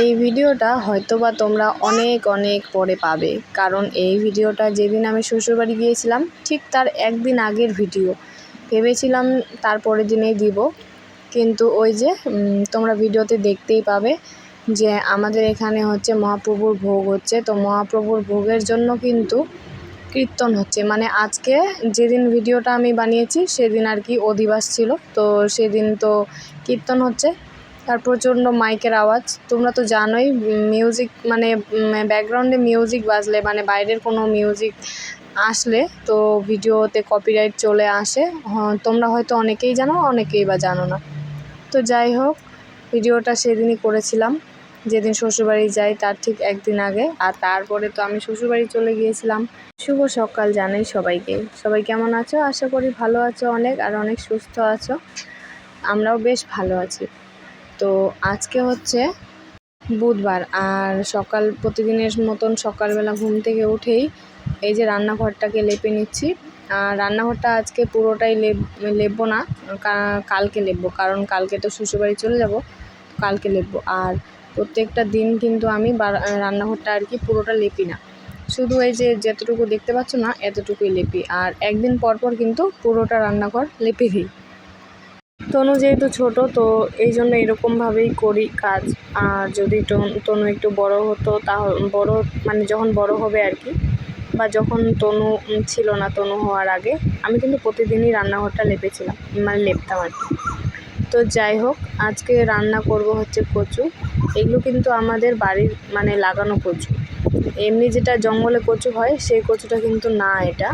এই ভিডিওটা হয়তোবা তোমরা অনেক অনেক পরে পাবে, কারণ এই ভিডিওটা যেদিন আমি শ্বশুরবাড়ি গিয়েছিলাম ঠিক তার একদিন আগের ভিডিও। ভেবেছিলাম তারপরের দিনেই দিব, কিন্তু ওই যে তোমরা ভিডিওতে দেখতেই পাবে যে আমাদের এখানে হচ্ছে মহাপ্রভুর ভোগ হচ্ছে। তো মহাপ্রভুর ভোগের জন্য কিন্তু কীর্তন হচ্ছে, মানে আজকে যেদিন ভিডিওটা আমি বানিয়েছি সেদিন আর কি অধিবাস ছিল, তো সেদিন তো কীর্তন হচ্ছে। আর প্রচণ্ড মাইকের আওয়াজ, তোমরা তো জানোই মিউজিক মানে ব্যাকগ্রাউন্ডে মিউজিক বাজলে মানে বাইরের কোনো মিউজিক আসলে তো ভিডিওতে কপিরাইট চলে আসে। তোমরা হয়তো অনেকেই জানো, অনেকেই বা জানো না। তো যাই হোক, ভিডিওটা সেদিনই করেছিলাম যেদিন শ্বশুরবাড়ি যাই তার ঠিক একদিন আগে, আর তারপরে তো আমি শ্বশুরবাড়ি চলে গিয়েছিলাম। শুভ সকাল জানাই সবাইকে। সবাই কেমন আছো? আশা করি ভালো আছো অনেক, আর অনেক সুস্থ আছো। আমরাও বেশ ভালো আছি। তো আজকে হচ্ছে বুধবার, আর সকাল প্রতিদিনের মতন সকালবেলা ঘুম থেকে উঠেই এই যে রান্নাঘরটাকে লেপে নিচ্ছি। আর রান্নাঘরটা আজকে পুরোটাই লেপবো না, কালকে লেপবো, কারণ কালকে তো শ্বশুরবাড়ি চলে যাব, কালকে লেপবো। আর প্রত্যেকটা দিন কিন্তু আমি রান্নাঘরটা আর কি পুরোটা লেপি না, শুধু এই যে যতটুকু দেখতে পাচ্ছ না এতটুকুই লেপি, আর একদিন পর পর কিন্তু পুরোটা রান্নাঘর লেপে দিই। তনু যেহেতু ছোট, তো এই জন্য এরকমভাবেই করি কাজ। আর যদি তনু একটু বড় হতো, তাহলে বড় মানে যখন বড় হবে আর কি, বা যখন তনু ছিল না, তনু হওয়ার আগে আমি কিন্তু প্রতিদিনই রান্নাঘরটা লেপেছিলাম, মানে লেপতাম আর কি। তো যাই হোক, আজকে রান্না করব হচ্ছে কচু। এগুলো কিন্তু আমাদের বাড়ির মানে লাগানো কচু, এমনি যেটা জঙ্গলে কচু হয় সেই কচুটা কিন্তু না, এটা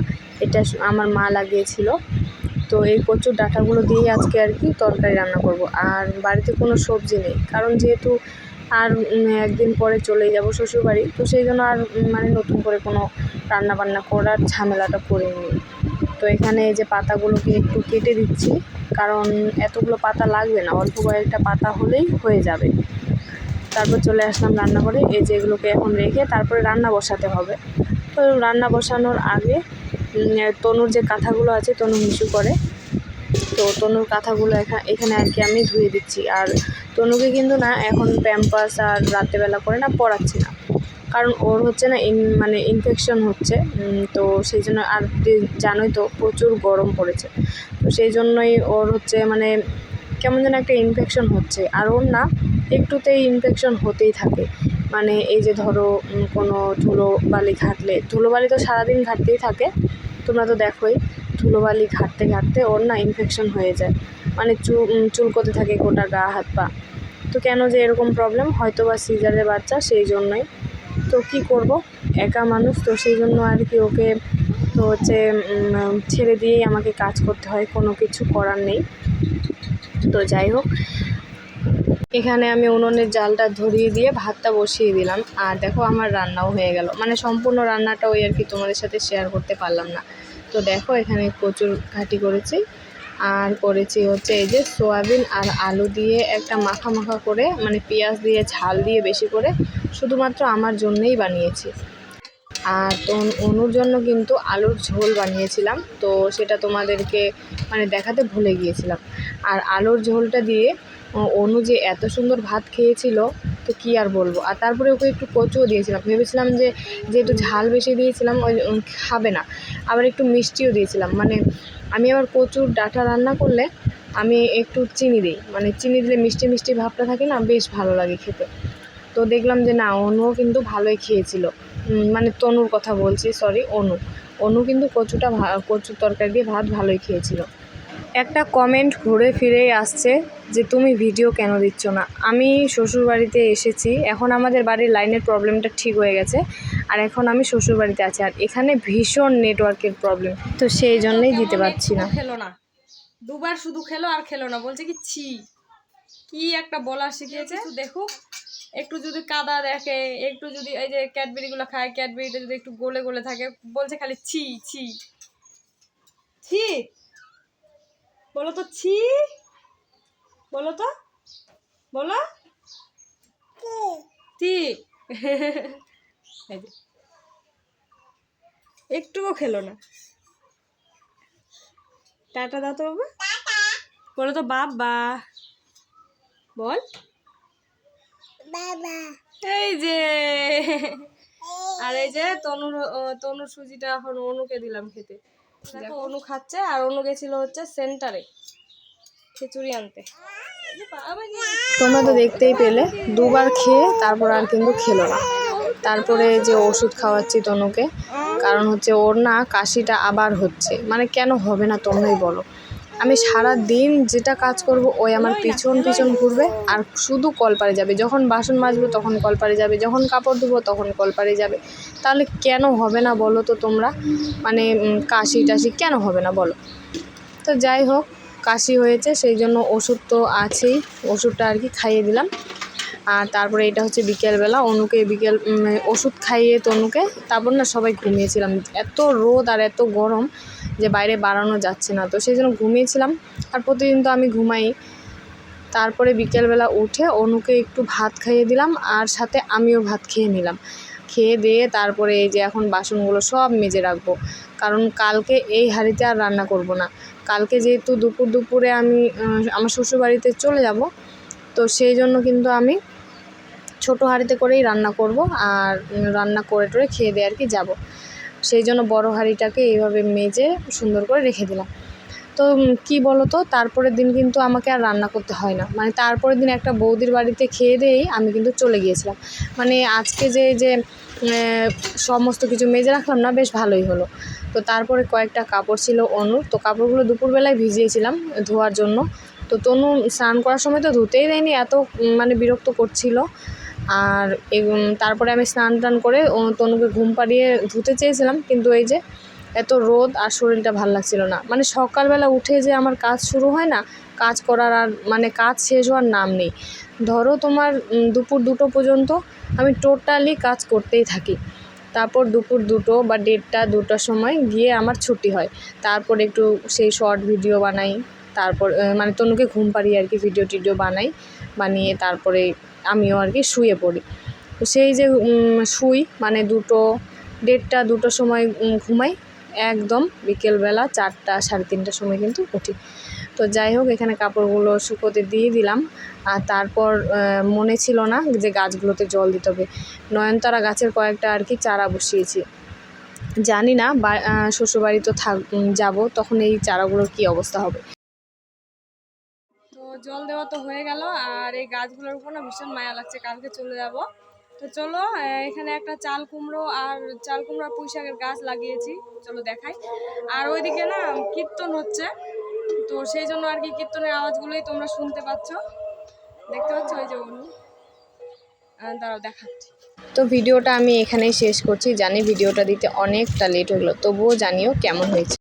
এটা আমার মা লাগিয়েছিল। তো এই কচুর ডাঁটাগুলো দিয়েই আজকে আর কি তরকারি রান্না করব। আর বাড়িতে কোনো সবজি নেই, কারণ যেহেতু আর একদিন পরে চলে যাব শ্বশুরবাড়ি, তো সেই জন্য আর মানে নতুন করে কোনো রান্না বান্না করার ঝামেলাটা করিনি। তো এখানে এই যে পাতাগুলোকে একটু কেটে দিচ্ছি, কারণ এতগুলো পাতা লাগবে না, অল্প কয়েকটা পাতা হলেই হয়ে যাবে। তারপর চলে আসলাম রান্নাঘরে, এই যে এগুলোকে এখন রেখে তারপরে রান্না বসাতে হবে। তো রান্না বসানোর আগে তনুর যে কাঁথাগুলো আছে, তনু হিসু করে, তো তনুর কাঁথাগুলো এখানে আর কি আমি ধুয়ে দিচ্ছি। আর তনুকে কিন্তু না এখন প্যাম্পাস আর রাত্রেবেলা করে না পড়াচ্ছি না, কারণ ওর হচ্ছে না মানে ইনফেকশন হচ্ছে। তো সেই জন্য, আর জানোই তো প্রচুর গরম পড়েছে, তো সেই জন্যই ওর হচ্ছে মানে কেমন যেন একটা ইনফেকশন হচ্ছে। আর ওর না একটুতেই ইনফেকশন হতেই থাকে, মানে এই যে ধরো কোনো ধুলোবালি ঘাটলে, ধুলোবালি তো সারাদিন ঘাটতেই থাকে, তোমরা তো দেখোই, ধুলোবালি ঘাটতে ঘাটতে ওর না ইনফেকশন হয়ে যায়, মানে চুলকোতে থাকে গোটা গা হাত পা। তো কেন যে এরকম প্রবলেম, হয়তো বা সিজারের বাচ্চা, সেই জন্যই। তো কী করব, একা মানুষ, তো সেই জন্য আর কি ওকে তো হচ্ছে ছেড়ে দিয়েই আমাকে কাজ করতে হয়, কোনো কিছু করার নেই। তো যাই হোক, এখানে আমি উনুনের জালটা ধরিয়ে দিয়ে ভাতটা বসিয়ে দিলাম। আর দেখো আমার রান্নাও হয়ে গেল, মানে সম্পূর্ণ রান্নাটা ওই আর কি তোমাদের সাথে শেয়ার করতে পারলাম না। তো দেখো এখানে কচুর ঘাটি করেছি, আর করেছি হচ্ছে এই যে সয়াবিন আর আলু দিয়ে একটা মাখা মাখা করে, মানে পেঁয়াজ দিয়ে ঝাল দিয়ে বেশি করে, শুধুমাত্র আমার জন্যেই বানিয়েছি। আর তো অনুর জন্য কিন্তু আলুর ঝোল বানিয়েছিলাম, তো সেটা তোমাদেরকে মানে দেখাতে ভুলে গিয়েছিলাম। আর আলুর ঝোলটা দিয়ে অনু যে এত সুন্দর ভাত খেয়েছিল, তো কী আর বলবো। আর তারপরে ওকে একটু কচুও দিয়েছিলাম, ভেবেছিলাম যে যেহেতু ঝাল বেশি দিয়েছিলাম ওই খাবে না, আবার একটু মিষ্টিও দিয়েছিলাম। মানে আমি আবার কচুর ডাঁটা রান্না করলে আমি একটু চিনি দিই, মানে চিনি দিলে মিষ্টি মিষ্টি ভাবটা থাকে না, বেশ ভালো লাগে খেতে। তো দেখলাম যে না, অনুও কিন্তু ভালোই খেয়েছিল, মানে তনুর কথা বলছি, সরি, অনু কিন্তু কচুর তরকারি দিয়ে ভাত ভালোই খেয়েছিল। একটা কমেন্ট ঘুরে ফিরেই আসছে যে তুমি ভিডিও কেন দিচ্ছ না। আমি শ্বশুরবাড়িতে এসেছি, এখন আমাদের বাড়ির লাইনের প্রবলেমটা ঠিক হয়ে গেছে, আর এখন আমি শ্বশুরবাড়িতে আছি, আর এখানে ভীষণ নেটওয়ার্কের প্রবলেম, তো সেই জন্যই দিতে পারছি না। খেলো না, দুবার শুধু খেলো আর খেলো না, বলছে কি ছি, কি একটা বলা শিখিয়েছে দেখো। একটু যদি কাদা দেখে, একটু যদি এই যে ক্যাডবেরিগুলো খায়, ক্যাডবেরিটা যদি একটু গলে গলে থাকে, বলছে খালি ছি ছি ছি। বলো তো ছি, বলো তো, বলো ছি। একটুও খেলো না। টাটা দাও তো বাবা, বলো তো বাবা, বল এই যে আর এই যে তনুর সুজিটা এখন অনুকে দিলাম খেতে। দেখো অনু খাচ্ছে, আর অনু গেছিল হচ্ছে সেন্টারে খিচুড়ি আনতে। তোমরা তো দেখতেই পেলে, দুবার খেয়ে তারপর আর কিন্তু খেলো না। তারপরে যে ওষুধ খাওয়াচ্ছি তনুকে, কারণ হচ্ছে ওর না কাশিটা আবার হচ্ছে। মানে কেন হবে না তোমরাই বলো। আমি সারা দিন যেটা কাজ করব ওই আমার পিছন পিছন ঘুরবে আর শুধু কলপারে যাবে। যখন বাসন মাজবো তখন কলপারে যাবে, যখন কাপড় ধুবো তখন কলপারে যাবে। তাহলে কেন হবে না বলো তো তোমরা? মানে কাশি টাশি কেন হবে না বলো? তো যাই হোক, কাশি হয়েছে সেই জন্য ওষুধ তো আছেই, ওষুধটা আর কি খাইয়ে দিলাম। আর তারপরে এটা হচ্ছে বিকেলবেলা, অনুকে ওষুধ খাইয়ে তনুকে তারপর না সবাই ঘুমিয়েছিলাম। এত রোদ আর এত গরম যে বাইরে বাড়ানো যাচ্ছে না, তো সেই জন্য ঘুমিয়েছিলাম। আর প্রতিদিন তো আমি ঘুমাই। তারপরে বিকেলবেলা উঠে অনুকে একটু ভাত খাইয়ে দিলাম, আর সাথে আমিও ভাত খেয়ে নিলাম। খেয়ে দিয়ে তারপরে এই যে এখন বাসনগুলো সব মেজে রাখবো, কারণ কালকে এই হাঁড়িতে আর রান্না করব না। কালকে যেহেতু দুপুরে আমি আমার শ্বশুরবাড়িতে চলে যাব, তো সেই জন্য কিন্তু আমি ছোটো হাঁড়িতে করেই রান্না করব, আর রান্না করে টোরে খেয়ে দিয়ে আর কি যাব। সেই জন্য বড় হাঁড়িটাকে এইভাবে মেজে সুন্দর করে রেখে দিলাম। তো কি বলো তো, তারপরের দিন কিন্তু আমাকে আর রান্না করতে হয় না। মানে তারপরের দিন একটা বৌদির বাড়িতে খেয়ে দিয়েই আমি কিন্তু চলে গিয়েছিলাম। মানে আজকে যে সমস্ত কিছু মেজে রাখলাম না, বেশ ভালোই হলো। তো তারপরে কয়েকটা কাপড় ছিল অনুর, তো কাপড়গুলো দুপুরবেলায় ভিজিয়েছিলাম ধোয়ার জন্য। তো তনু স্নান করার সময় তো ধুতেই দেয়নি, এত মানে বিরক্ত করছিল। আর তারপরে আমি স্নান টান করে তনুকে ঘুম পাড়িয়ে ধুতে চেয়েছিলাম, কিন্তু এই যে এত রোদ আর শরীরটা ভাল লাগছিল না। মানে সকালবেলা উঠে যে আমার কাজ শুরু হয় না, কাজ করার আর মানে কাজ শেষ হওয়ার নাম নেই। ধরো তোমার দুপুর 2টো পর্যন্ত আমি টোটালি কাজ করতেই থাকি। তারপর দুপুর 2টো বা 1:30 2টার সময় গিয়ে আমার ছুটি হয়। তারপর একটু সেই শর্ট ভিডিও বানাই, তারপর মানে তনুকে ঘুম পাড়িয়ে আর কি ভিডিও টিডিও বানিয়ে তারপরে আমিও আর কি শুয়ে পড়ি। তো সেই যে শুই মানে 2টো 1:30 2টোর সময় ঘুমাই, একদম বিকেলবেলা 4টা 3:30টার সময় কিন্তু উঠি। তো যাই হোক, এখানে কাপড়গুলো শুকোতে দিয়ে দিলাম। আর তারপর মনে ছিল না যে গাছগুলোতে জল দিতে হবে। নয়নতারা গাছের কয়েকটা আর কি চারা বসিয়েছি। জানি না শ্বশুরবাড়ি তো যাব, তখন এই চারাগুলোর কি অবস্থা হবে। তো জল দেওয়া তো হয়ে গেল, আর এই গাছগুলোর উপর না ভীষণ মায়া লাগছে, কালকে চলে যাব। তো চলো, এখানে একটা চাল কুমড়ো আর পুঁই শাকের গাছ লাগিয়েছি, চলো দেখাই। আর ওইদিকে না কীর্তন হচ্ছে, তো সেই জন্য আর কি কীর্তনের আওয়াজগুলোই তোমরা শুনতে পাচ্ছ, দেখতে পাচ্ছ ওই যে দাঁড়াও দেখাচ্ছি। তো ভিডিওটা আমি এখানেই শেষ করছি। জানি ভিডিওটা দিতে অনেকটা লেট হলো, তবুও জানিও কেমন হয়েছে।